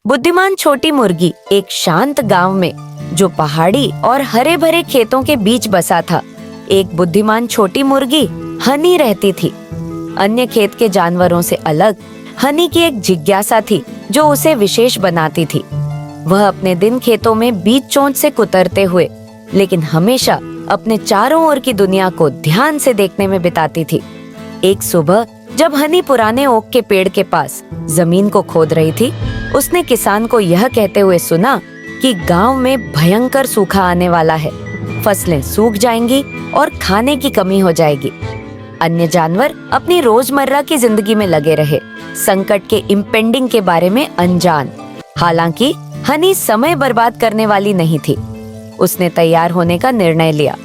बुद्धिमान छोटी मुर्गी एक शांत गांव में, जो पहाड़ी और हरे भरे खेतों के बीच बसा था, एक बुद्धिमान छोटी मुर्गी हनी रहती थी। अन्य खेत के जानवरों से अलग हनी की एक जिज्ञासा थी जो उसे विशेष बनाती थी। वह अपने दिन खेतों में बीज चोंच से कुतरते हुए, लेकिन हमेशा अपने चारों ओर की दुनिया को ध्यान से देखने में बिताती थी। एक सुबह जब हनी पुराने ओक के पेड़ के पास जमीन को खोद रही थी, उसने किसान को यह कहते हुए सुना कि गांव में भयंकर सूखा आने वाला है, फसलें सूख जाएंगी और खाने की कमी हो जाएगी। अन्य जानवर अपनी रोजमर्रा की जिंदगी में लगे रहे, संकट के इम्पेंडिंग के बारे में अनजान। हालांकि हनी समय बर्बाद करने वाली नहीं थी। उसने तैयार होने का निर्णय लिया।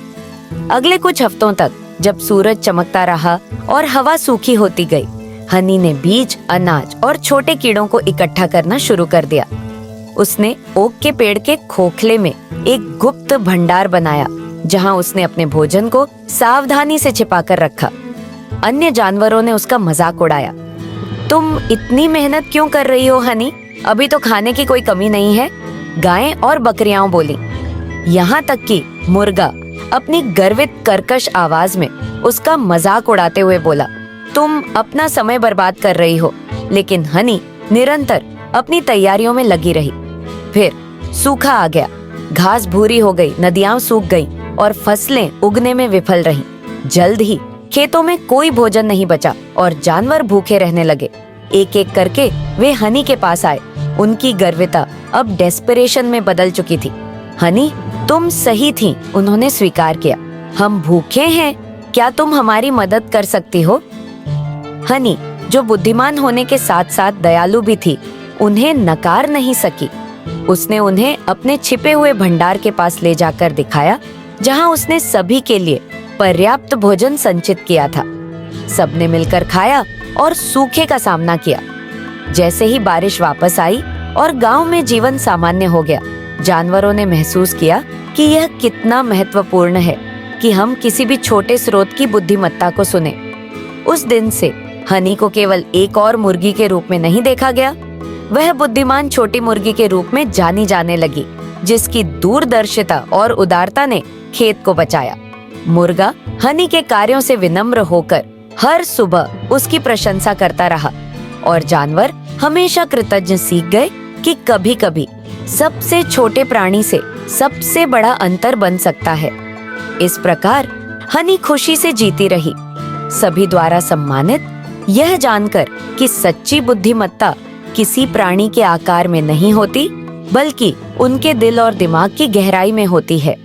अगले कुछ हफ्तों तक जब सूरज चमकता रहा और हवा सूखी होती गई, हनी ने बीज, अनाज और छोटे कीड़ों को इकट्ठा करना शुरू कर दिया। उसने ओक के पेड़ के खोखले में एक गुप्त भंडार बनाया, जहां उसने अपने भोजन को सावधानी से छिपाकर रखा। अन्य जानवरों ने उसका मजाक उड़ाया। तुम इतनी मेहनत क्यों कर रही हो हनी? अभी तो खाने की कोई कमी नहीं है, गायें और बकरियां बोली। यहाँ तक कि मुर्गा अपनी गर्वित कर्कश आवाज में उसका मजाक उड़ाते हुए बोला, तुम अपना समय बर्बाद कर रही हो। लेकिन हनी निरंतर अपनी तैयारियों में लगी रही। फिर सूखा आ गया, घास भूरी हो गई, नदियां सूख गईं और फसलें उगने में विफल रहीं। जल्द ही खेतों में कोई भोजन नहीं बचा और जानवर भूखे रहने लगे। एक एक करके वे हनी के पास आए। उनकी गर्विता अब डेस्परेशन में बदल चुकी थी। हनी, तुम सही थी, उन्होंने स्वीकार किया। हम भूखे हैं, क्या तुम हमारी मदद कर सकती हो? हनी, जो बुद्धिमान होने के साथ साथ दयालु भी थी, उन्हें नकार नहीं सकी। उसने उन्हें अपने छिपे हुए भंडार के पास ले जाकर दिखाया, जहां उसने सभी के लिए पर्याप्त भोजन संचित किया था। सबने मिलकर खाया और सूखे का सामना किया। जैसे ही बारिश वापस आई और गांव में जीवन सामान्य हो गया, जानवरों ने महसूस किया कि यह कितना महत्वपूर्ण है कि हम किसी भी छोटे स्रोत की बुद्धिमत्ता को सुने। उस दिन से हनी को केवल एक और मुर्गी के रूप में नहीं देखा गया, वह बुद्धिमान छोटी मुर्गी के रूप में जानी जाने लगी, जिसकी दूरदर्शिता और उदारता ने खेत को बचाया। मुर्गा हनी के कार्यों से विनम्र होकर हर सुबह उसकी प्रशंसा करता रहा और जानवर हमेशा कृतज्ञ सीख गए कि कभी-कभी सबसे छोटे प्राणी से सबसे बड़ा अंतर बन सकता है। इस प्रकार हनी खुशी से जीती रही, सभी द्वारा सम्मानित, यह जानकर कि सच्ची बुद्धिमत्ता किसी प्राणी के आकार में नहीं होती, बल्कि उनके दिल और दिमाग की गहराई में होती है।